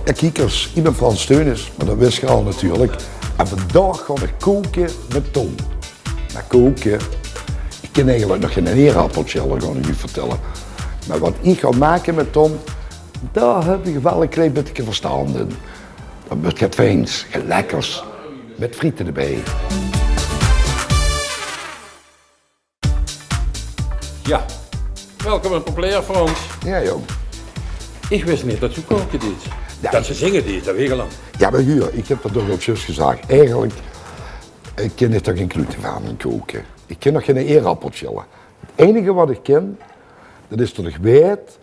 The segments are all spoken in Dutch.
Ja, kiekers, ik ben Frans Teunis, maar dat wist je al natuurlijk. En vandaag ga ik koken met Tom. Maar koken, ik ken eigenlijk nog geen eerappeltje, dat kan ik je vertellen. Maar wat ik ga maken met Tom, daar heb ik wel een klein beetje verstand in. Dat wordt het fijns, lekkers, met frieten erbij. Ja, welkom in Populair Frans. Ja, jong. Ik wist niet dat ze koken deed. Ja, dat ze zingen deed, dat weet ik al lang. Ja, maar hier, ik heb dat toch ook juist gezegd. Eigenlijk, ik ken er toch geen kluten van in koken. Ik ken nog geen eerappeltje. Het enige wat ik ken, dat is dat ik weet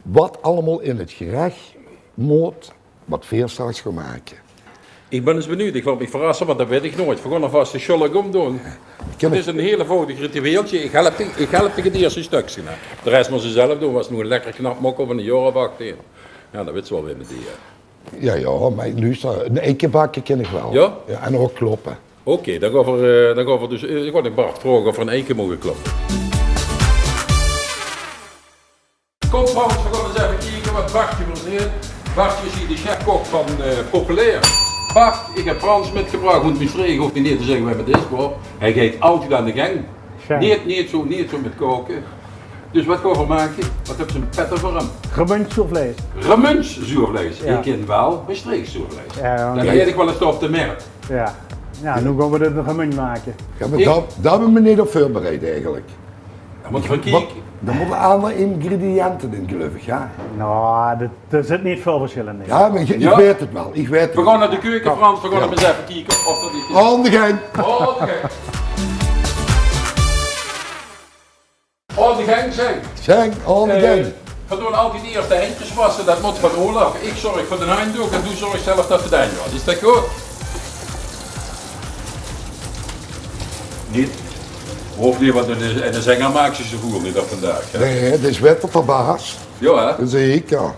wat allemaal in het gerecht moet, wat veel straks gaan maken. Ik ben eens benieuwd, ik wil me verrassen, want dat weet ik nooit. We gaan alvast de schollegom doen. Het is een heel eenvoudig ritueeltje. Ik help tegen het eerste stukje. De rest moet ze zelf doen, was nog een lekker knap mokkel van een jaar of 18. Ja, dat weet ze wel weer met die. Ja, maar luister, een eikebakken ken ik wel. Ja? Ja, en ook kloppen. Oké, dan gaan we dus, ik ga Bart vragen of er een eiken mogen kloppen. Kom Frans, we gaan eens even kijken wat Bartje verzint. Bartje is hier de chefkok van Populair. Bart, ik heb Frans metgebracht, moet misvregen, hoeft niet te zeggen waar het is, maar hij gaat altijd aan de gang. Niet zo met koken. Dus wat gaan we maken? Wat heb je een petten voor hem? Gemuntzoervlees. Remunszoervlees. Ja. Ik ken wel bestreekzoervlees. Ja, Dan eet ik wel eens op de merk. Ja. Ja, nu gaan we de gemunt maken. Ja, maar daar hebben we niet op voorbereid eigenlijk. Dan moet je van kijken. Er moeten andere ingrediënten in, geloof ik, ja. Nou, er zit niet veel verschil in. Ja, maar ik Ja? weet het wel, ik weet het We gaan naar de keuken, Frans. We gaan hem eens even kijken of dat iets is. Handigheid. Oh, de gang. Oh, de gang zijn. Zijn, handigheid. We doen altijd eerst de eindjes wassen, dat moet van Olaf. Ik zorg voor de einddoek en doe zorg zelf dat het eind gaat. Is dat goed? Niet? Hoeft niet, want in de zanger maakt ze voel niet op vandaag. Hè? Nee, het is wet op de baas. Ja, hè? Dat zeg ik, ja.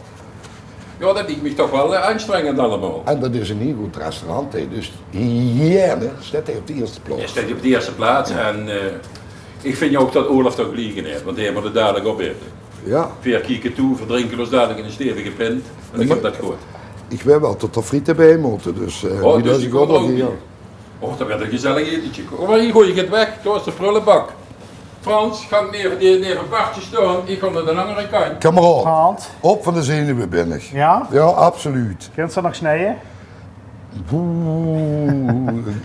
Ja, dat lijkt me toch wel aanstrengend allemaal. En dat is een heel goed restaurant, hè. Dus hygiëne staat hij op de eerste Je plaats. staat op de eerste plaats en ik vind ook dat Olaf toch liegen heeft, want hij moet er dadelijk op eten. Ja, 4 kieken toe, verdrinken ons dadelijk in een stevige pint en ik heb dat goed. ik weet wel dat er frieten bij moeten, dus Oh, die dus is die ik komt ook ook nog niet. hier. Oh, dat werd een gezellig etentje. Oh, maar hier gooi ik het weg, dat is de prullenbak. Frans, ga neven Bartje staan, ik ga naar de andere kant. Kameraad, Gehaald. op van de zenuwen ben ik. Ja? Ja, absoluut. Kun je ze nog snijden?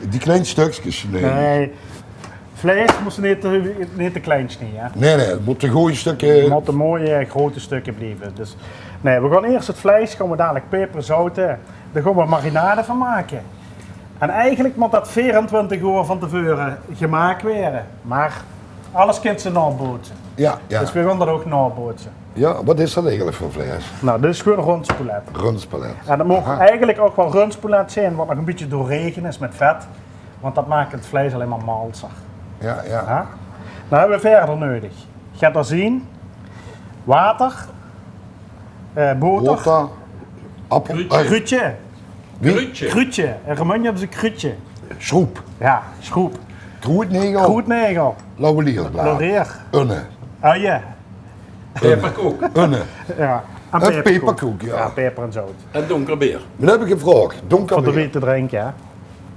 Die kleine stukjes. Nee. Vlees moest niet te klein snijden. Nee, het moet een goeie Het stukje. moeten mooie grote stukken blijven. Dus, nee, we gaan eerst het vlees, gaan we dadelijk peper, zouten. Daar gaan we marinade van maken. En eigenlijk moet dat 24 uur van tevoren gemaakt worden. Maar alles kent ze nabootsen. Ja. Dus we gaan dat ook nabootsen. Ja, wat is dat eigenlijk voor vlees? Nou, dit is gewoon rundspoulet. Rundspalet. En dat mag eigenlijk ook wel rundspoulet zijn, wat nog een beetje doorregen is met vet. Want dat maakt het vlees alleen maar malsig. Ja. Ja? Dan hebben we verder nodig. Gaat er zien, water, boter, Boter, appel, gruutje. Gruutje. Gruutje. En Roemenië hebben ze gruutje. schroep, Ja, schroep. kroetnegel, Groetnegel. lauwelierenblaad, Laurier. unne, Uien. Peperkoek unne. Ja. En En peperkoek, Ja, ja. peper en zout. en donkerbeer. Maar dan heb ik een vraag. Donker Voor de weer. wiet te drinken, hè.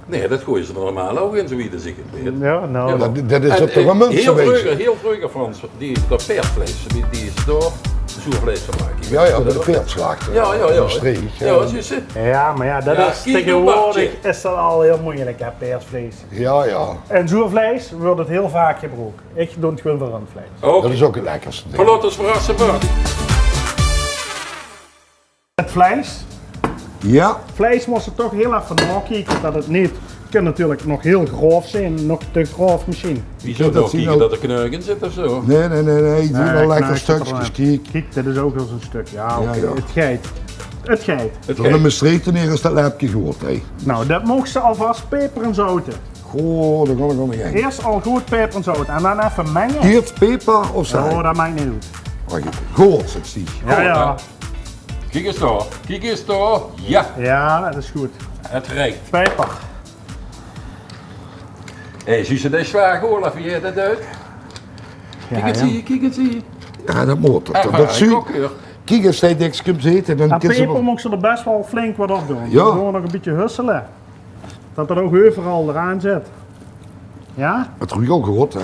Nee, dat gooien ze er normaal ook in, zoiets als ik het weet. Ja, nou. Ja. Dat is op de En, moment heel geweest. vroeger Frans, dat peervlees, die is door zoervlees van maken. Ja, bij de veertslachter. Ja. Een streek. Ja, zie je. Ja, maar ja, dat Ja, is kijk, tegenwoordig Bartje. is dat al heel moeilijk, hè, peersvlees. Ja. En zoervlees wordt het heel vaak gebruikt. Ik doe het gewoon voor rundvlees. Oké. Dat is ook het lekkerste ding. Verlaat ons verrassen, Bart. Het vlees. Ja, Vlees moest er toch heel even nakijken dat het niet. Het kan natuurlijk nog heel grof zijn, nog te grof misschien. Wie zou dat nog zien kijken ook. dat er kneuk in zit of zo? nee. Die doen al lekker knuist het stukjes. eruit. Kijk. Kijk, dit is ook wel zo'n stuk. Ja, oké. Ja. Het geit. Het geit. Door de Maastricht neer is dat lepje goed, hè. Nou, dat mocht ze alvast peper en zouten. Goh, daar kan ik nog niet heen. Eerst al goed peper en zout en dan even mengen. Eerst peper of Oh, zout? dat maakt niet uit. Goed, zegt die. Ja. Kijk eens daar. Ja, Ja, dat is goed. het rijdt. Peper. Hé, zie je dat zwaar, Olaf, wie heet dat uit? Kijk het zie je. Ja, dat moet. Echt waar, Dat ik zuur. ook weer. Kijk eens, hij niks kunt eten. Dan En kan ze peper wel... mocht ze er best wel flink wat op doen. Ja. Gewoon nog een beetje husselen. Dat er ook overal eraan zit. Ja? Het ruikt ook goed, hè.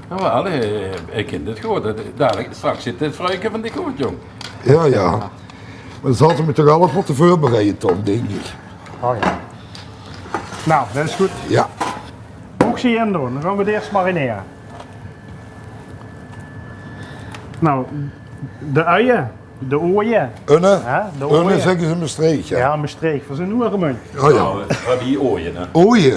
Nou wel, ik ken dit goed. Dadelijk, straks zit dit fruiken van die goed, jong. Ja. Maar dan zal ze me toch alles moeten voorbereiden, Tom, denk ik. Oh ja. Nou, dat is goed. Ja. Ook zie je in doen. Dan gaan we het eerst marineren. Nou, de uien, de ooien. Unne, Ja, de unne ooien. zeggen ze in mijn streek, ja. Ja, mijn streek, voor zijn oermunt. Oh ja. Nou, wat die ooien, hè. Oeie.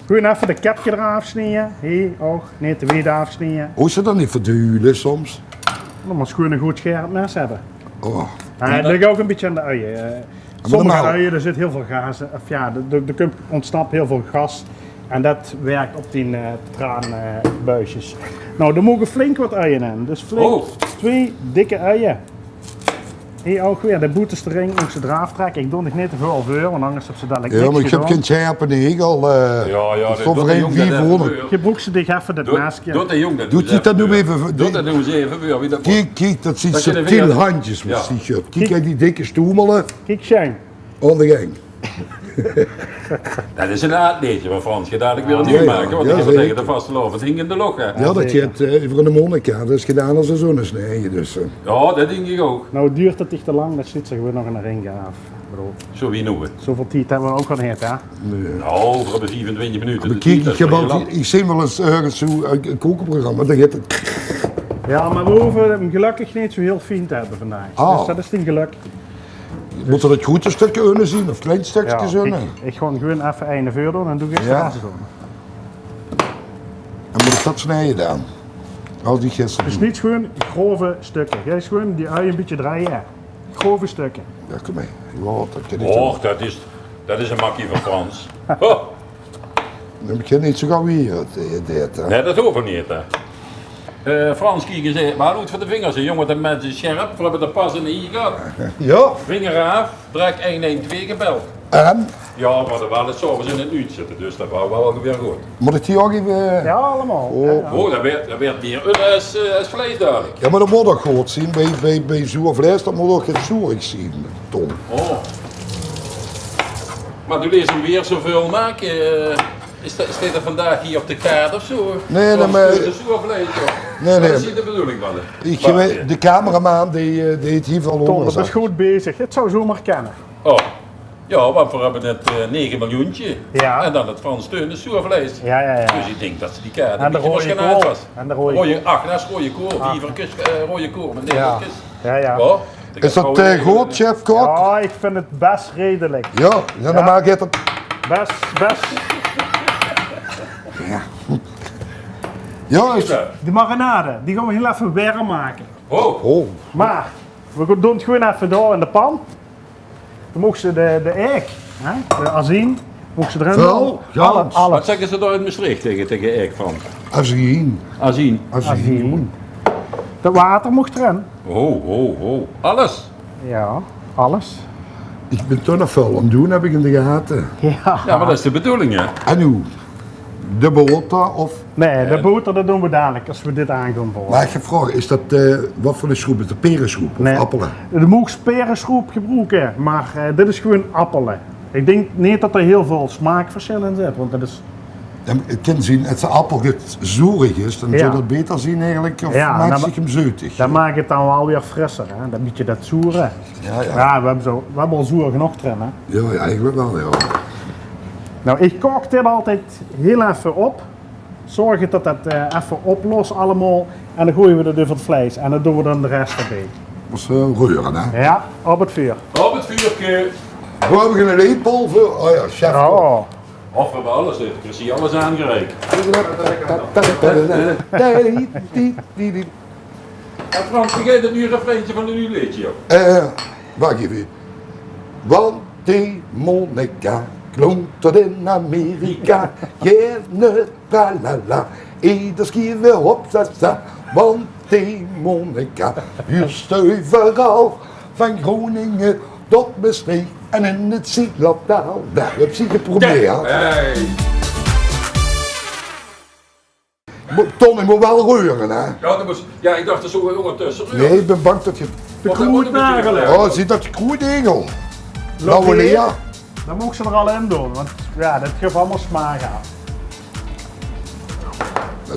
Gewoon even de kapje eraf snijden. Hier, ook. Nee, de wiede afsnijden. Hoe is het dan niet verduwen soms? Dan moet je gewoon een goed scherp mes hebben. Oh. Dat ligt ook een beetje aan de uien. Sommige normaal. uien, er zit heel veel gas. Of ja, er ontsnapt heel veel gas. En dat werkt op die traanbuisjes. Nou, er mogen flink wat uien in. Dus flink Oh. 2 dikke uien. Hier ook weer, de boetes erin, moet ze eraf trekken. Ik doe nog niet te veel voor, want anders heb ze dadelijk Ja, niks maar ik heb gedaan. geen scherpe negel. Ja, Toch voor een 400. Je broek ze dich even dat maskje. Doe dat jong, dat Doet je dat nu even? Doe dat nu eens even voor. Wie dat Kijk, dat ziet Dat je de subtiel vinger- handjes met Ja. die shirt. Kijk, die dikke stoemelen Kijk, Shane. aan de gang. Dat is een atleetje van Frans. Je dadelijk weer een Ja, nieuw ja. maken. Want Ja, ik heb zeker. tegen de vaste loop. Het hing in de log, hè. Ja, dat je het voor de Monica, dat is gedaan als een zonnesnee. Dus, Ja, dat denk ik ook. Nou, duurt het dich te lang, dan zit ze gewoon nog in de ring af. Bro. Zo wie noemen. Zoveel tijd hebben we ook al niet, hè? Nou, voor de 24 minuten. maar Dat kijk, is ik, heb heel altijd, lang. ik zie wel eens ergens zo een kokenprogramma, dan gaat het... Ja, maar we hoeven hem gelukkig niet zo heel fijn te hebben vandaag. Ah. Dus dat is een geluk. Moet er het grote stukje unnen zien, of klein stukje Ja, unnen? ik ga gewoon even einde vuur doen en doe ik eerst Ja. de rest doen. En moet ik dat snijden dan? Als die gisteren Dus doen. niet gewoon grove stukken. Jij is gewoon die ui een beetje draaien. Grove stukken. Ja, kom mee. Ja, dat kan ik Och, dat is een makkie van Frans. Oh, Dan kan niet zo gauw hier, dit. Hè. nee, dat hoeft ook niet, hè. Frans, kijk eens, maar doet voor de vingers, hè, jongen, dat mensen scherp. We hebben er pas in hier gehad. Ja, Vinger af, druk 112 gebeld. en? Ja, maar er waren het s'avonds in het uur zitten, dus dat wou wel weer goed. Moet ik die ook even... Ja, allemaal. Oh. Ja, ja. Oh, dat werd meer als vlees dadelijk. Ja, maar dat moet ook goed zien. Bij zoer vlees, dat moet ook het zoerig zien, Tom. Oh. Maar doe deze weer zoveel maken. Staat er vandaag hier op de kaart of zo? Nee, Of maar- de soervlees, joh. Nee, nee. Dat is niet de bedoeling van het. Ik weet, de cameraman die het hier van Tom, onder dat is zat. goed bezig. Het zou zomaar kennen. Oh. Ja, want we hebben net 9 miljoentje. Ja. En dan het Frans steun, de soervlees. Ja, ja, ja. Dus ik denk dat ze die kaart En de rode kool. was. En de rode kool. Ach, dat is rode kool. Die verkus, rode kool. Maar nee, Ja. dat is... Ja, ja. Oh, Is dat goed, chef Kok? Ja, ik vind het best redelijk. Ja, dan maak je het... Best. Ja, is... De marinade, die gaan we heel even warm maken. Oh, Oh, Maar, we doen het gewoon even door in de pan. Dan mogen ze de egg, hè, de azijn, mogen ze erin Wel, doen. ja. wat Alles. zeggen ze daar in Maastricht tegen Eik van? azijn. Azien. Azijn. De water mocht erin. Oh. Alles. Ja, alles. Ik ben toch nog veel aan het doen, heb ik in de gaten. Ja. Ja, maar dat is de bedoeling, hè? En hoe? De boter of... Nee, de boter dat doen we dadelijk als we dit aan gaan bouwen. Maar ik heb vragen, is dat wat voor een schroep? Is dat perenschroep of Nee. appelen? De moest perenschroep gebruiken, maar dit is gewoon appelen. Ik denk niet dat er heel veel smaakverschil in zit, want dat is... Dan kan zien, als de appel het zoerig is, dan Ja. zou dat beter zien eigenlijk, of Ja, maakt dan- zich hem zeutig? Dat maakt het dan wel weer frisser, hè? Dan beetje dat zoere. Ja, ja. Ja, we hebben al zoer genoeg erin, hè? Ja, eigenlijk wel, ja. Nou, ik kook dit altijd heel even op. Zorg dat dat even oplost allemaal. En dan gooien we er over het vlees. En dan doen we dan de rest erbij. Dat is reuren, hè. Ja, op het vuur. Op het vuurtje. We hebben een lepel voor... Oh ja, chef. Oh. Of we hebben alles, ik zie alles aangereikt. En Frans, vergeet het nu refreintje van een nieuw liedje, joh. Wacht even. Want die Monica klonk tot in Amerika. Gerne tralala. Ieder schieven op sa. Want die Monica huurt overal. Van Groningen tot Maastricht en in het Zietlaptaal. Daar heb je geprobeerd. Hey. Ton, je moet wel reuren, hè? Ja, ik dacht er zo ondertussen. Nee, ik ben bang dat je... De Want dat moet een beetje kroetnagelen. gelegd. Oh, ziet dat je kroedegel? Nou, Lea. Dan moet ik ze er al in doen, want ja, dat geeft allemaal smaak aan.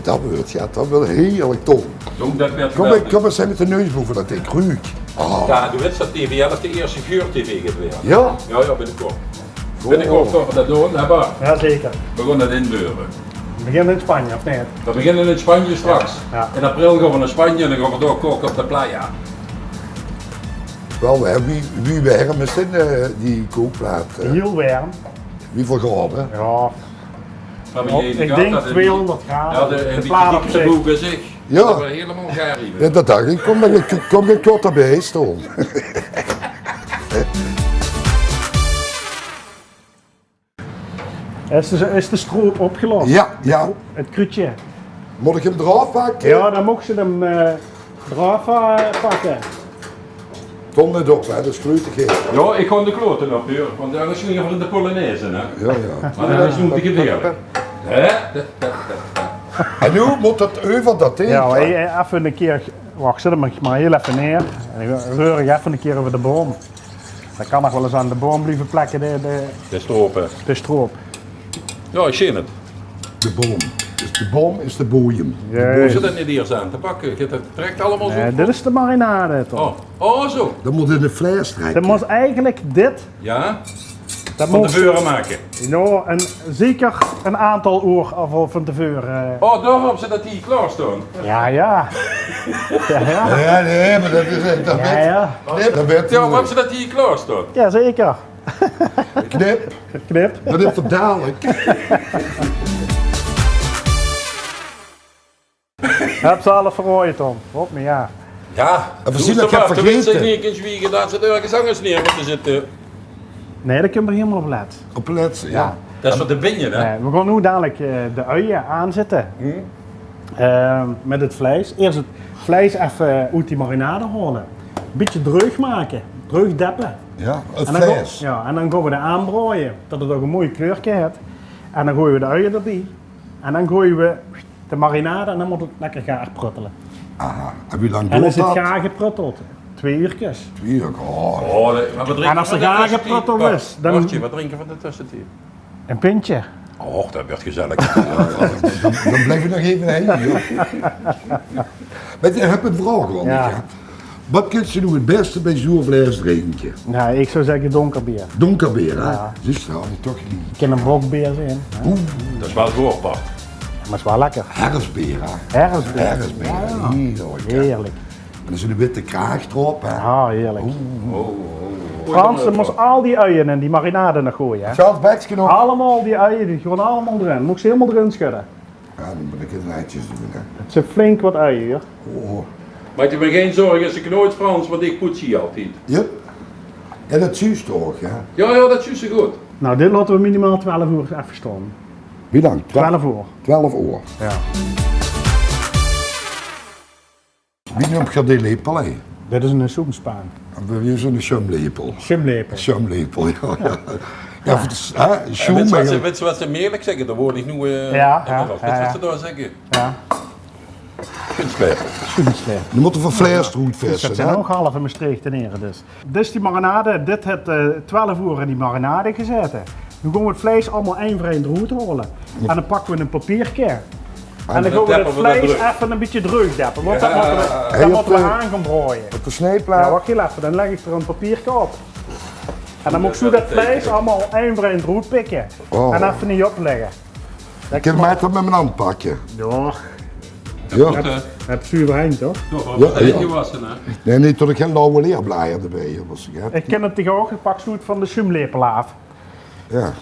Dat wordt heerlijk toch. Jong, dat werd Kom eens met de neus boven dat ding, ruik. Oh. Ja, de wedstrijd TVL is de eerste geur-tv geweest. Ja? Ja, binnenkort. Binnenkort gaan we dat doen, hè Bart? Jazeker. We gaan dat inbeuren. We beginnen in Spanje, of niet? We beginnen in Spanje straks. Ja. In april gaan we naar Spanje en dan gaan we door koken op de playa. Wel, wie warm is in die kookplaat? Heel warm. Wie voor graden? Ja, Maar ik denk 200 graden. Ja, de die plaat op dikste zich. boek is ik. Ja. Dat we helemaal gaar hier. Ja, dat dacht ik. Kom je kort erbij staan. Is de stroop opgelost? Ja. Het kruutje. Moet ik hem eraf pakken? Ja, dan mocht ze hem eraf pakken. Tom net op, hè. Dat is groeitig. Ja, ik ga de kloten op, hoor. Want daar is nu voor de Polonaise, hè. Ja. Maar dat is nu te gedeerd. Hè? En nu moet het over dat ding. Ja, even een keer, wacht, zet hem maar heel even neer. En dan reur ik even een keer over de boom. Dan kan nog wel eens aan de boom blijven plekken, De stropen. de stroop. Ja, ik zie het. De boom. Dus de boom is de boeiem. Hoe Juist. zit dat niet eerst aan te pakken? Het trekt allemaal zo. Dit is de marinade toch? Oh, zo. Dat moet in de vlees Dat trekken. moet eigenlijk dit, Ja, dat van de moet beuren maken. nou, zeker een aantal uur af van tevoren. Oh, daarom zit dat hier klaar staan. Ja. Ja. Ja, nee, maar dat is dat Ja, ja. Nee, dat werd Ja, waarom zit dat hier klaar staan? Ja, zeker. knip. Knip. Dat is toch dadelijk. Heb ze alle verrooid, Tom. Hop, maar ja. Ja, we zien dat ik heb vergeten. Ze niet in zwiegen, dat ze ergens anders neer moeten zitten. Nee, dat kunnen we helemaal op letten. Op let, ja. Dat is voor de binje, hè? Nee, we gaan nu dadelijk de uien aanzetten. Met het vlees. Eerst het vlees even uit die marinade halen. Een beetje dreug maken. Dreug deppen. Ja, het En dan, vlees. en dan gaan we er aanbrooien. Dat het ook een mooie kleurtje heeft. En dan gooien we de uien erbij. En dan gooien we de marinade en dan moet het lekker gaar pruttelen. Aha. En wie lang En dan doet is het dat? gaar geprutteld. 2 uurtjes. 2 uur. Oh. Oh, maar wat drinken En als we er van de gaar tussentijd? geprutteld is, dan- Wachtje, wat drinken we van de tussentijd? Een pintje. Och, dat werd gezellig. Dan blijf je nog even heen. joh. Maar ik heb een vraag wel. Ja. Ja. Wat kun je nu het beste bij zo'n vlees drinken? Nou, ik zou zeggen donkerbier. Donkerbeer, hè? Ja. Dus dat had ik toch niet. Ik ken een blokbeer zijn. hè. Dat is wel doorpakt. Maar het is wel lekker. Herfstbeer, hè? Herfstbeer. Herfstbeer, Ja. heerlijk. hè. Heerlijk. En er zit een witte kraag erop, hè? Ah, heerlijk. Oh. Frans, dan moest al die uien en die marinade nog gooien. Hè? Zelfs bekje nog. Allemaal die uien, die gewoon allemaal erin. Moet ik ze helemaal erin schudden. Ja, dan moet ik het netjes doen, hè. Het zijn flink wat uien hier. Oh. Maak je me geen zorgen, als ik nooit Frans, want ik poets hier altijd. Ja. Ja, dat zuist toch, hè? Ja, dat is juist zo goed. Nou, dit laten we minimaal 12 uur even staan. Wie lang? 12 uur. 12 uur. Ja. Wie noemt je die lepel, hè? Dit is een soepspaan. We hebben zo'n chumlepel. Chumlepel. Chumlepel, ja. Ja, voor de, hè? Weet Schoen, je wat ze meerlijk zeggen? Dat word ik nu... Ja, Weet je ja. wat ze daar zeggen? Ja, Kunstwerk. soepensleer. je moet er van vlees eruit Dus dat vissen, zijn hè? ook half in Maastricht en Ere dus. Dus die marinade, dit heeft 12 uur in die marinade gezeten. Nu gaan we het vlees allemaal één voor één eruit rollen. En dan pakken we een papiertje. En dan gaan we het deppen we dat vlees druk. even een beetje dreug deppen. Want dat Ja. moeten we, dat moeten we Heel aan gaan brooien. Op de Ja, sneeplaat. wacht heel even, dan leg ik er een papiertje op. En dan moet ik zo dat vlees allemaal één voor één eruit pikken. Oh. En even niet opleggen. Ik kan mij dat met mijn hand pakken. Ja, Ja. heb zuur heen toch? Ja, ja. gewassen, hè? Nee, niet tot ik geen lauwe leerblaaier erbij heb. als ik heb. Ik ken het tegen ook, ik pak zo het van de chumlepel af. Ja.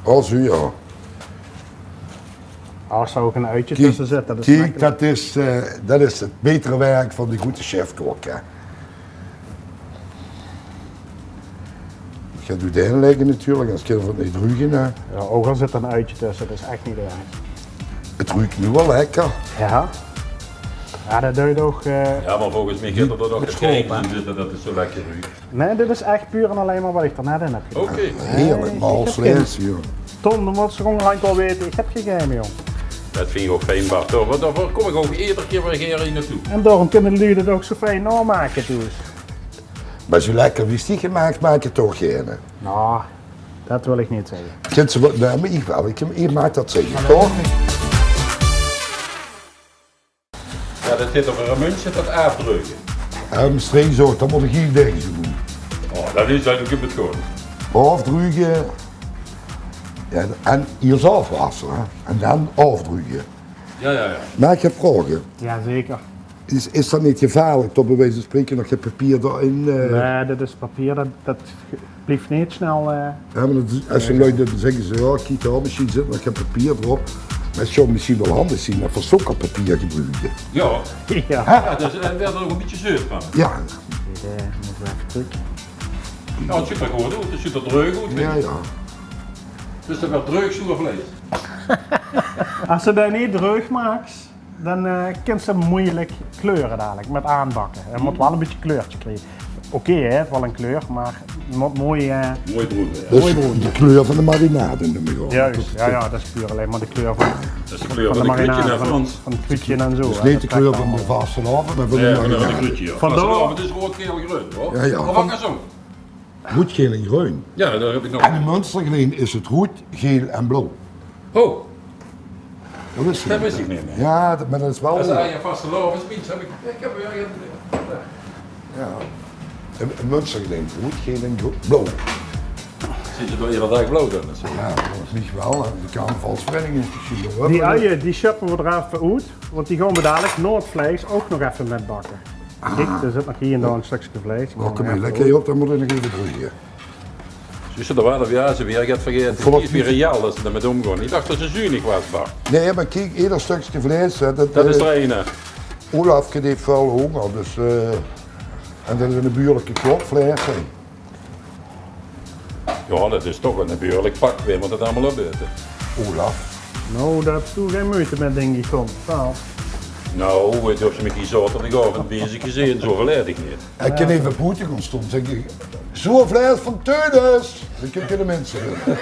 Oh, zo ja. Als er ook een uitje Kijk, tussen zit, dat is kijk, lekker. dat is het betere werk van die goede chefkok. Hè. Je doet erin leggen natuurlijk, als je van niet ruiken. Hè. Ja, ook al zit er een uitje tussen, dat is echt niet erg. Het ruikt nu wel lekker. Ja. Ja, dat doe je toch. Ja, maar volgens mij gaat er toch nog Met een school, kring hè? in zitten dat het zo lekker ruikt. Nee, dit is echt puur en alleen maar wat ik er net in heb gedaan. Oké. Heerlijk, maar als vlees, joh. Tom, dan moet ze gewoon gelijk al weten, ik heb gegeven, joh. Dat vind ik ook fijn, Bart. Hoor. Daarvoor kom ik ook iedere keer weer hier naartoe. En daarom kunnen jullie het ook zo fijn namaken dus. Maar zo lekker whisky gemaakt, maak je toch geen. Nou, dat wil ik niet zeggen. Kent ze wat? Nee, maar ik wel. Ik maak dat zeker, toch? Ja, dat zit over een muntje dat afdrukken. En streng zo, dan moet ik hier deze doen. Oh, dat is eigenlijk het gewoon. Afdrukken. Ja, en hier afwassen. Hè. En dan afdrukken. Ja. Maar ik heb vragen. Ja, zeker. Is dat niet gevaarlijk, tot bij wijze van spreken nog je papier erin? Nee, dat is papier, dat blijft niet snel. Ja, maar als ze luiden dan zeggen ze, ja, kijk daar, misschien zit nog geen papier erop. Maar het zou misschien wel handig zijn dat we sokkenpapier gebruiken. Ja. Ja. Dus, en werd er ook een beetje zeurt van. Ja. Moeten we even drukken. Nou, het ziet er goed uit. Het ziet er dreug uit. Ja. Dus dat werd dreug zoer vlees. Als ze dat niet droog maakt, dan kan ze moeilijk kleuren dadelijk met aanbakken. Het moet wel een beetje kleurtje krijgen. Oké, hè, het wel een kleur, maar het moet mooi. Mooi broeder. Ja. Dus de kleur van de marinade noem ik ook. Juist, ja, dat is puur alleen maar de kleur van, Dat is de kleur van van de de krutje marinade, naar Frans. van het frietje en zo. Dus hè. niet de Dat kleur trekt van de allemaal. vastenhaven, maar van de Ja, van de marinade. krutje. Ja. Vandaar- Het is rood, geel, groen hoor. Ja. Of wat zo? Roet, geel en groen. Ja, daar heb ik nog. En in Münstergleen is het roet, geel en blauw. Oh, Dat wist je dat niet. wist ik niet meer. Ja, maar dat is wel... Als hij je vaste loven is, heb ik. Ik heb weer. Ja. In Münstergleen, roet, geel en blauw. Zit je door iedere dag blauw dan? Ja, dat is niet wel. De carnavalsvereniging is misschien wel. Die uien, die shoppen we er even uit, want die gaan we dadelijk na het vlees ook nog even met bakken. Kijk, er zit nog hier en daar een stukje vlees. Oh, kom maar lekker op, dan moet ik nog even drukken. Dus er waren ja, ze weer gaat vergeten. Het is weer reëel dat ze ermee omgaan. Ik dacht dat ze zuinig was, Bart. Nee, maar kijk, ieder stukje vlees. Hè, Dat is er ene. Olafke heeft veel honger, dus... en dat is een buurlijke klopvlees. Ja, dat is toch een natuurlijk pak weer, want het allemaal opbuiten. Olaf. Nou, daar heb je geen moeite met, denk ik. Kom. Nou, weet je of ze met die zaterdagavond bezig gezien, zo verleid ik niet. Ik kan even Poetin gaan stond, zeg ik. Zo'n vlees van Teunis! Dan kunnen de mensen doen.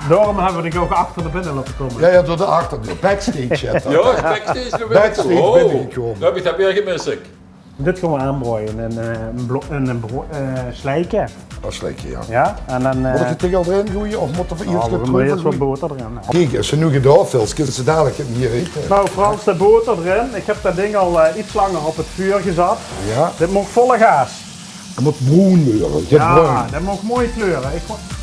Daarom hebben we die ook achter de binnen laten komen. Ja, door de achterdeur. Backstage chat. Ja, backstage nog weer Backstage toe. binnengekomen. Dat heb ik dat weer gemist. Ik. Dit gaan we aanbrooien en slijken. Dat is lekker, ja. Ja? En dan Moet ik het tegen al erin gooien of moet er voor eerst we een doen eerst wat proeven? boter erin. Kijk, als ze nu gedaan vult, kunnen ze dadelijk hier eten. Nou Frans, de boter erin. Ik heb dat ding al iets langer op het vuur gezet. Ja, Dit moet volle gas. het moet bruin worden. Het Ja, bruin. dat moet mooi kleuren.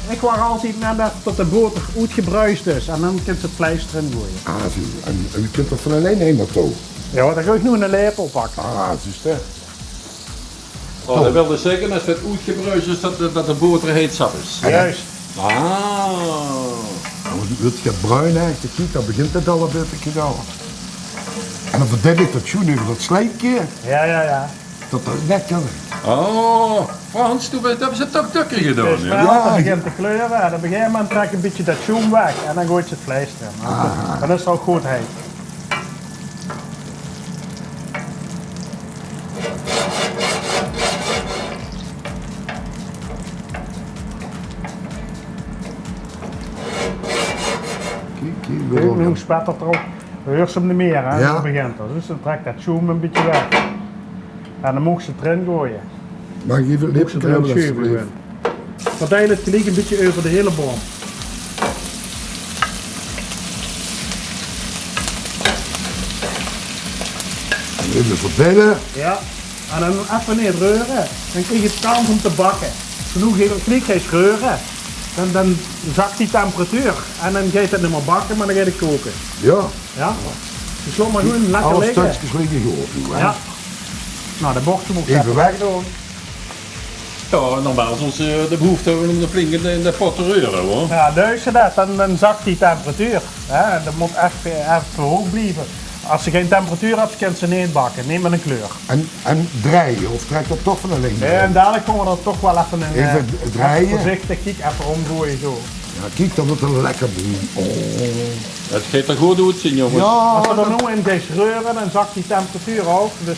Ik wacht altijd nadat tot de boter uitgebruist is en dan kunt je het vlees erin gooien. Ah, zie je. En je kunt er van alleen heen naartoe. Ja, dan ga ik nu een lepel pakken. Ah, juist hè. Oh, dat wilde zeggen, als het uitgebruist is, dat de boter heet sap is. Juist. Ah. Dan wordt het bruin eigenlijk, kijk, dan begint het al een beetje gedaan. En dan verdeel ik dat schoen over dat slijkje, Ja. dat is lekker. Oh, Frans, toen hebben ze toch tukker gedaan. Dus Ja? ja, dat begint te kleuren en op een gegeven moment trek je een beetje dat zoom weg en dan gooit je het vlees erin. Dan is het ook goed heet. Kijk, hier Nu weer. spettert er ook. Hoor ze hem niet meer, hè? Ja. Dan begint het. Dus dan trekt dat zoom een beetje weg. En dan moet je het erin gooien. Mag ik even Moet je lipsen het erin hebben? schuiven. alsjeblieft? gewoon. Verdeel het gelijk een beetje over de hele boom. Even verdelen. Ja. En dan even niet reuren. Dan krijg je het kans om te bakken. Genoeg gelijk gaat reuren. Dan zakt die temperatuur. En dan gaat het niet meer bakken, maar dan gaat het koken. Ja, Ja? Dus laat maar gewoon lekker alle liggen. stukjes liggen gewoon. Ja. Nou, de bochten moet ik Even weg. doen. Ja, normaal is ons de behoefte hebben om de flink in de pot te reuren hoor. Ja, dus dat, dan zakt die temperatuur. Hè? Dat moet echt even hoog blijven. Als ze geen temperatuur hebt, kan ze niet bakken. Neem maar een kleur. En draaien, of trekt dat toch van alleen? En dadelijk komen we er toch wel even in. Even draaien. Even voorzichtig, kijk, even omgooien zo. Ja, kijk, dan wordt het lekker doen. Oh. Het gaat er goed uit, jongens. Als we Ja, er nu in gaan reuren, dan zakt die temperatuur ook. Dus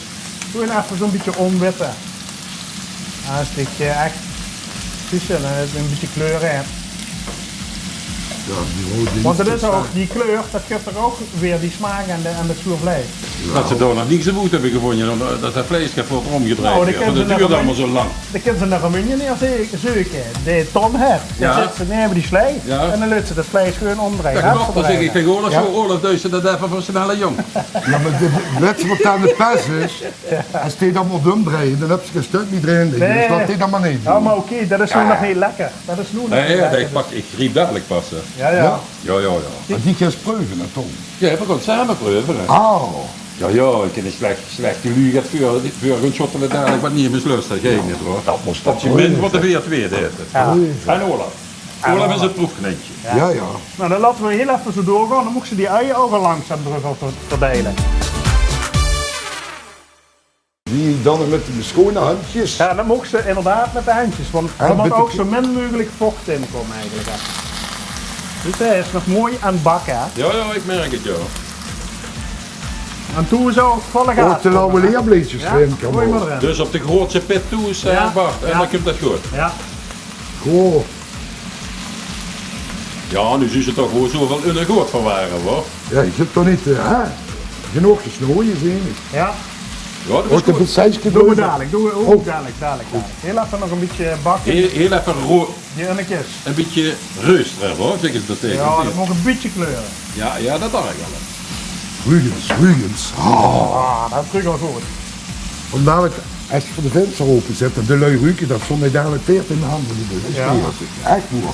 gewoon even zo'n beetje omwitten. Als het echt tussen een beetje kleur hebt. Ja, die rode Want het is staan. ook, die kleur, dat geeft er ook weer die smaak en het zuur vlees. Dat ze daar nog niks aan hebben gevonden, dat het vlees wordt omgedraaid. Nou, wordt. Want het duurt allemaal zo lang. Dan kunnen ze naar Roemenië neerzoeken. De ton het. Dan Ja. zetten ze nemen die slee Ja. en dan laten ze het vlees gewoon omdraaien. Dat klopt, dan zeg ik tegen Olaf, Ja. zo Olaf, duizend dat even voor snelle jong. Ja, maar weet je wat aan de pers is? Als die dan moet omdraaien, dan heb je een stuk niet erin liggen. Dus dat die dan maar niet Ja, doen. maar oké, dat is nu nog niet lekker. Dat is nu nog Nee, niet ja, lekker. ik riep dadelijk pas. Ja, ja. Ja. Ja. Maar die gaan proeven, hè, Tom. Ja, we gaan samen proeven. hè. Oh. Ja, ik ken een slechte luur gaat voor gaan shottelen dadelijk wat niet mislust. Dat ging niet hoor. Dat moest Op je min wordt er weer twee dit. Ja. En Olaf. Olaf is het proefkneetje. Ja, ja. Nou, dan laten we heel even zo doorgaan. Dan moeten ze die uien ook al langzaam terug verdelen. Die dan met de schone handjes. Ja, dan mogen ze inderdaad met de handjes. Want Ja, er moet met ook de- zo min mogelijk vocht in komen eigenlijk. Hè. Dus hij is nog mooi aan het bakken. Hè. Ja, ik merk het, ja. En toen is ook volle Ook gas. de oude leerbleetjes Ja, erin kan gooi maar worden. erin. Dus op de grootste pit toe is Ja. Bart. En Ja. dan komt dat goed. Ja. Goh. Ja, nu is het toch gewoon zoveel in een goed verwaren hoor. Ja, je zit toch niet, hè? Genoeg gesnooien, zie je. Ja. Ja, dat is Ook de goed. bezijsje Doen we door. dadelijk. Doen we ook dadelijk. Heel even nog een beetje bakken. Heel even Die innetjes. een beetje rust hoor, zeg ik dat tegen. Ja, dat mag een beetje kleuren. Ja, dat dacht ik al. Rugens. Oh. Ah, dat is terug al goed. Omdat het, als je voor de venster open zet, de lui ruiken, dat zonder dadelijk teert in de handen. Dat is Ja. echt goed.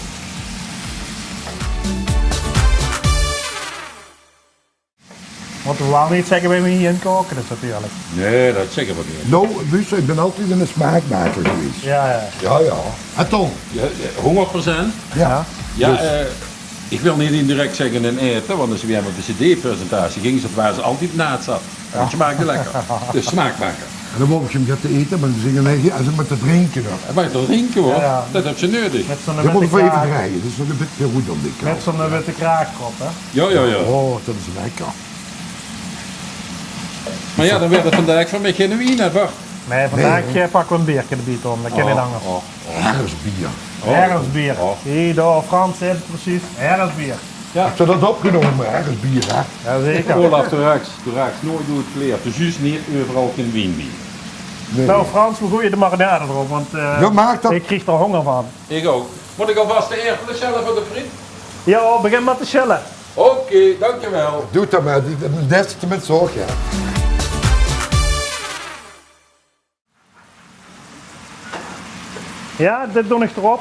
Want we willen niet zeggen waar we hier in koken, dus natuurlijk. Nee, dat zeggen we niet. Nou, Buus, ik ben altijd een smaakmaker geweest. Ja, ja. Ja, ja. En Tom? Ja, 100%. Ja. Ja, ik wil niet indirect zeggen een eten, want als we weer met de CD-presentatie gingen, waren ze altijd naad zat. En het smaakte lekker. Dus smaakmaker. En dan wou ik hem gaan te eten, maar dan zeggen nee, als ze met te drinken dan. En wij toch drinken hoor, Ja. dat heb ze nodig. Met zo'n Je moet witte ervoor even kraag. draaien, dat is nog een beetje goed dan dit. Met zo'n witte kraagkrop, hè. Ja. Oh, dat is lekker. Maar ja, dan werd het vandaag van mij geen wien, hè Bart. Nee, vandaag pakken we een biertje de biet om, dat kan niet anders. Herfstbier. Herfstbier. Oh. Hier, daar, Frans heeft het precies. Herfstbier. Heb je dat opgenomen, herfstbier, hè? Jazeker. Olaf, de raaks nooit door het kleer. Dus juist niet overal geen wien bij. Nee. Nou Frans, we gooien de marinade erop, want Ja, maak dat. ik krijg er honger van. Ik ook. Moet ik alvast de eerste zelf voor de friet? Ja, begin met de chillen. Oké, dankjewel. Doe dat maar, des te met zorg, ja. Ja, dit doe ik erop.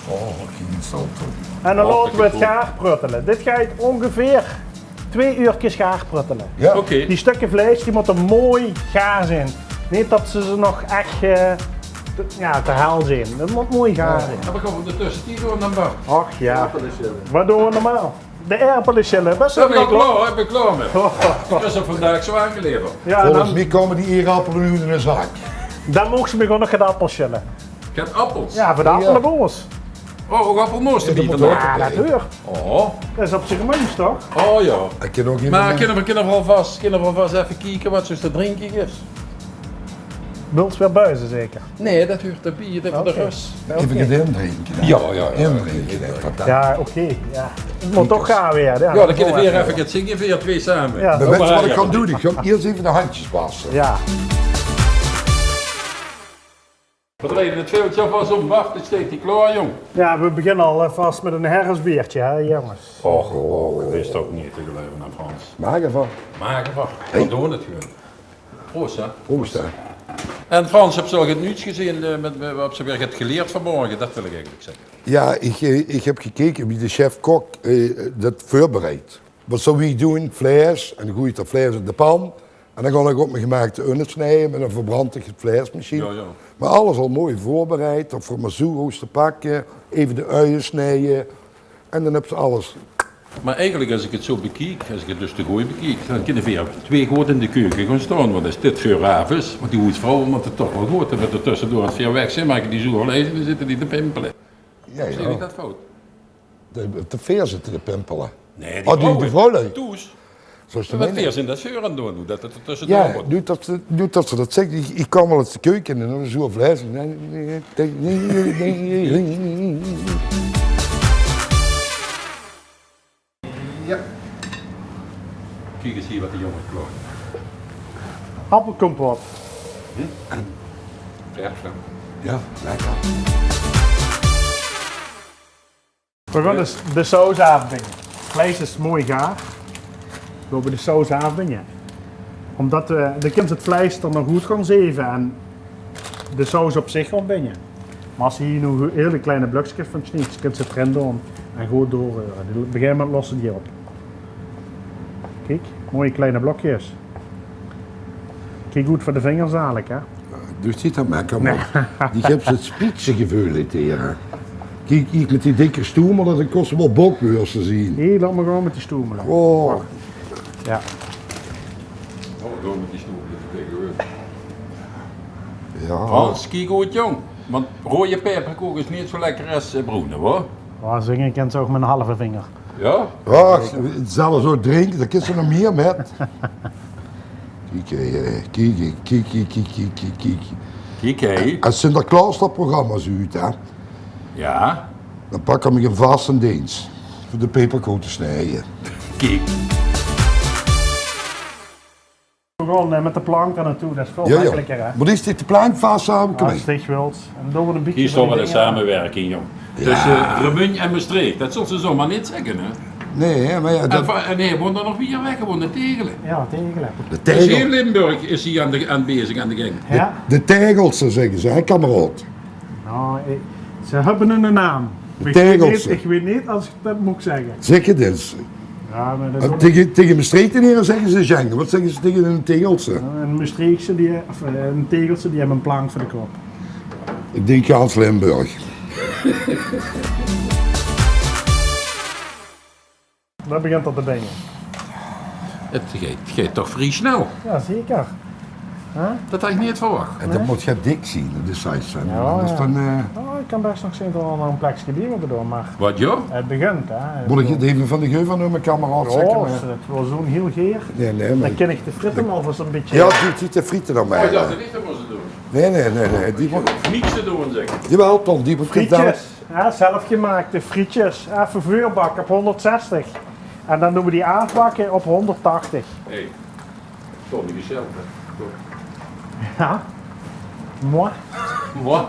Oh, geen zout. En dan Oh, laten we het lekker gaar pruttelen. Dit gaat ongeveer 2 uurtjes gaar pruttelen. Ja. Oké. Die stukken vlees die moeten mooi gaar zijn. Niet dat ze nog echt te hel zijn. Dat moet mooi gaar zijn. En we gaan de tussen door dan Bart. Ach ja, wat doen we normaal? De erpelenschillen, best wel Heb ik al leuk. klaar, heb ik klaar met. Ik is er vandaag zo aangeleverd. Ja, Volgens dan, mij komen die eerappelen nu in een zak. dan mogen ze me gewoon nog het appelschillen. Ik heb appels. Ja, voor de appelboos. Oh, ook appelmoos te Ja, dat bieden. moet ook. Ja, dat hoor. Oh, Dat is op zich een mens toch? oh ja. Ik ken ook iemand. Maar kunnen we alvast even kijken wat zo'n te drinken is? Wils weer buizen zeker. Nee, dat hoort erbij, dat voor de Oké. rust. Even het indrinken. dan. Ja. Indrinken, dat. Ja, oké. Ja. Het moet toch gaan weer. Ja, dan kunnen we weer even het zingen, weer twee samen. Ja. Maar weet je wat ik kan doen? Ik ga eerst even de handjes wassen. Ja. We draaien het veeltje alvast op, Bart, het steekt die klaar, jong. Ja, we beginnen al vast met een herfstbiertje, hè jongens. Och, dat is toch niet te geloven naar Frans. Maak ervan. Maken van, we doen het gewoon. Proost, hè. Proost, hè. En Frans, heb je al het nieuws gezien, wat ze weer het geleerd vanmorgen, dat wil ik eigenlijk zeggen. Ja, ik heb gekeken wie de chef-kok dat voorbereidt. Wat zou we doen? Vlees, en dan gooi je dat vlees in de pan. En dan ga ik op mijn gemaakte unnen snijden met een verbrand ik het vlees misschien. Ja. Maar alles al mooi voorbereid, of voor mazoero's te pakken, even de uien snijden. En dan heb je alles. Maar eigenlijk, als ik het zo bekijk, als ik het dus te gooi bekijk, dan kunnen we weer twee goed in de keuken gaan staan. Want als dit veel raaf is, want die hoedvrouw moet het toch wel goed. En met er tussendoor het veel weg zijn, maken die zo lezen, dan zitten die te pimpelen. Ja, Zie je dat fout? Te veel zitten de pimpelen. Nee, Die vrouwen. Toes. Zoals de Wat mijne. weer zijn dat vuur aan doen, hoe dat het er tussendoor Ja, wordt. nu dat ze dat zegt, ik kom wel eens de keuken in en dan zo vlees. Kijk eens hier wat die jongen kloot. Appelkompot. Vers, hè? Ja, lekker. We gaan dus de saus afbingen. Het vlees is mooi gaar. We gaan de saus afbingen. Omdat de kind het vlees er nog goed kan zeven en de saus op zich kan bingen. Maar als je hier nog hele kleine blokjes van sniet, kun je het erin doen en goed doorreuren. Op een gegeven moment lossen die op. Kijk, mooie kleine blokjes. Kijk goed voor de vingers dadelijk, hè. Dus dit aan mij kan die heeft het spitse gevoel tegen. Kijk, ik met die dikke stoemen, dat kost wel bokbeurs te zien. Hier, laat me gewoon met die stoemelen. Oh, Ja. Oh, door met die stoel. ja. Hans, kijk goed jong. Want rode peperkoek is niet zo lekker als bruine hoor. Oh, zingen kent ze ook met een halve vinger. Ja? Ja, zelfs zo drinken, daar kun je nog meer met. Kijk. Kijk hé. Als Sinterklaas dat programma ziet, hè, Ja. dan pak ik een vaste dienst voor de peperkoek te snijden. Kijk. Gewoon met de plank er naartoe, dat is veel Ja, ja. makkelijker, hè. Maar is dit de plank vast samen? Als je het wilt. En dan wordt een beetje Hier is van toch wel die een dingen. samenwerking jong. Tussen Remugne en Maastricht. Dat zullen ze zomaar niet zeggen hè. Nee, hè, maar ja, En nee, woont er nog weer weg, gewoon de Tegelen. Ja, tegelijk. de Dus heel tegel, Limburg is hier aan bezig aan de gang. Ja. de tegelsen zeggen ze, hè, kameraad. Nou, ze hebben een naam. Tegelsen. Ik weet niet als ik dat moet zeggen. Zeg het eens. Ja, maar dat is ook Tegen Maastricht en hier zeggen ze Schengen. Wat zeggen ze tegen een tegelsen? een Maastrichtse, een tegeltje, die hebben een plank voor de kop. Ik denk Hans Limburg. Dat begint al te bingen. Het gaat toch vrij snel. Ja, zeker. Dat had ik niet verwacht. En dat moet je dik zien, de size. Ja, Dat is ja. dan, Oh, ik kan best nog zien dat er nog een plekje die we doen, maar Wat joh? het begint, hè. moet ik het even van de geuvel naar mijn kameraad Oh, zeggen? als het wel zo'n heel geer, Nee, maar... dan ken ik de fritten alvast een beetje. Ja, die de frieten dan Oh, mij. ik dacht dat niet dat moesten doen. Nee. Die moet... Niets te doen zeg. Jawel, Ton, die moet Frietjes, ja, zelfgemaakte frietjes, even vuurbakken op 160. En dan doen we die aanbakken op 180. Hé, toch niet hetzelfde. Ja. Mooi. Wat?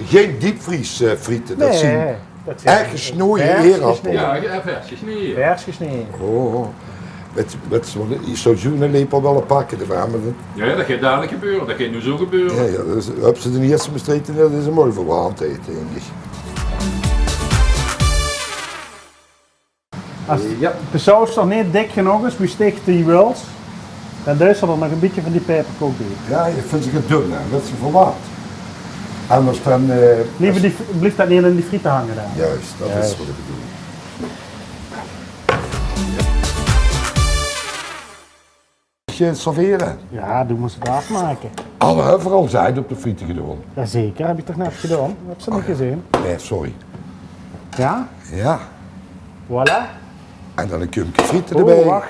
Geen diepvriesfrieten, dat zien. dat zijn Echt gesneden vers eerappel. gesneden. Ja, versjes niet. Vers gesneden. Oh, je zou zo'n lepel wel pakken ervan, maar Ja, dat gaat dadelijk gebeuren. Dat gaat nu zo gebeuren. ja, dus heb ze de eerste bestreden, dat is een mooi voor hand eten, denk ik. Als de saus nog niet dik genoeg is, besteekt die wils, dan duist er nog een beetje van die peperkoek bij. Ja, ik vind ze het dun, hè, dat ze verwacht. Anders dan, Liever blijft dat niet in die frieten hangen daar. juist, dat Juist. is wat ik bedoel. Serveren. Ja, doen we ze het afmaken. Alle overal zijn op de frieten gedaan. Jazeker, heb je toch net gedaan? Heb ze niet gezien? Nee, sorry. Ja, Ja, voilà. en dan een kumpje frieten erbij. Oh, wacht.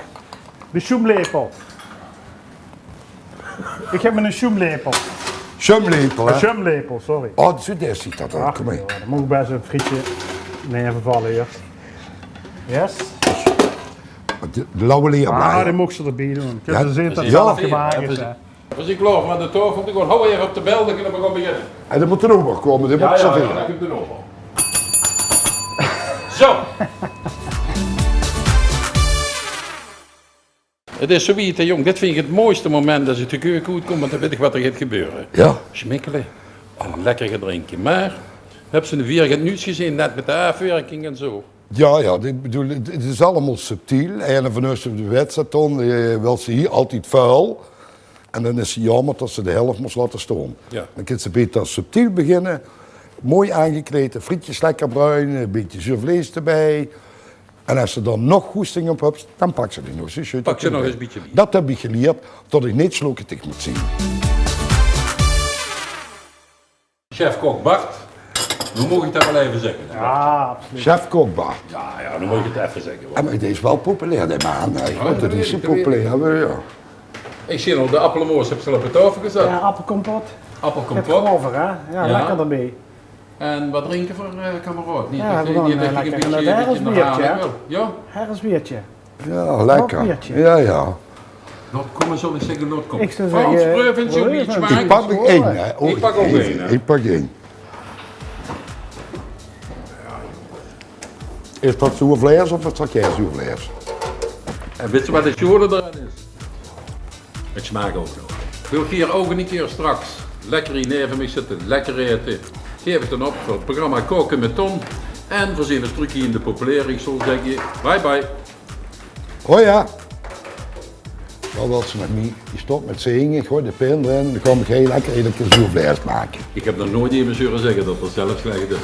De sjoemlepel. Ik heb een sjoemlepel. Chumlepel, Een hè? sjoemlepel, sorry. Oh, zo daar ziet dat ook. Ach, Kom maar. joh, dan moet ik best een frietje nemen vallen eerst. Yes. De lauwe leer Ah, blijven. die mocht ze erbij doen. Kun Ja, je zien dat het ja. zelf gemaakt is. hè. Als ik klaar met de tafel, dan gewoon hou even op de bel, dan kunnen we gaan beginnen. En dan moet er ook komen, dat moet Ja, serveren. dan komt er over. Zo. Het is zoiets, hè, jong. Dit vind ik het mooiste moment als het de keuken goed komt, want dan weet ik wat er gaat gebeuren. Ja. Schmikkelen en lekker drinken. Maar, heb ze de vier nieuws gezien, net met de afwerking en zo. Ja, ik bedoel, het is allemaal subtiel. En van ons op de wedstrijd dan, wil ze hier altijd vuil. En dan is het jammer dat ze de helft moest laten staan. Ja. Dan kan ze beter subtiel beginnen. Mooi aangekleed, frietjes lekker bruin, een beetje zuurvlees erbij. En als ze dan nog goesting op hebt, dan pak ze die nog eens. Pak ze nog eens een beetje bij. Dat heb ik geleerd, dat ik niet sloketig moet zien. Chef-kok Bart, nu moet ik dat wel even zeggen. Ja, absoluut. Chef Kokbaar. Ja, nu moet ik het even zeggen. Ja, maar deze is wel populair, die man. dat Dat weet is zo ik, dat weet populair, ja. Ik zie al de appelmoos heb ze op de tafel gezet. Ja, appelkompot. Het Appelkompot. over, hè? Ja, lekker erbij. En wat drinken voor kameraad? Niet Ja, dat we gaan, niet dat ik lekker een een beetje herfstbiertje, naar hè? halen wil. Ja? Herfstbiertje. Ja, lekker. Papiertje. Ja. Lot, kom eens, zal ik zeggen, Lot, kom. Ik zou Frans, zeggen, proef eens zo'n iets ik maken. Ik pak er één. Hè. Ik pak ook één, hè. Ik pak één. Is dat souffleurs of is dat geen souffleurs? En weet je wat de shorter erin is? Het smaakt ook nog. Wil ik hier ook een keer straks lekker in neven mee zitten, lekker eten. Geef het dan op voor het programma Koken met Ton. En voorzien een trucje in de populaire. Ik zal zeggen, bye bye. Oh ja. Wel dat ze nog niet. Je stopt met zingen, ik gooi de pen erin en dan kom ik heel lekker een souffleurs maken. Ik heb nog nooit iemand horen zeggen dat dat zelf slecht is.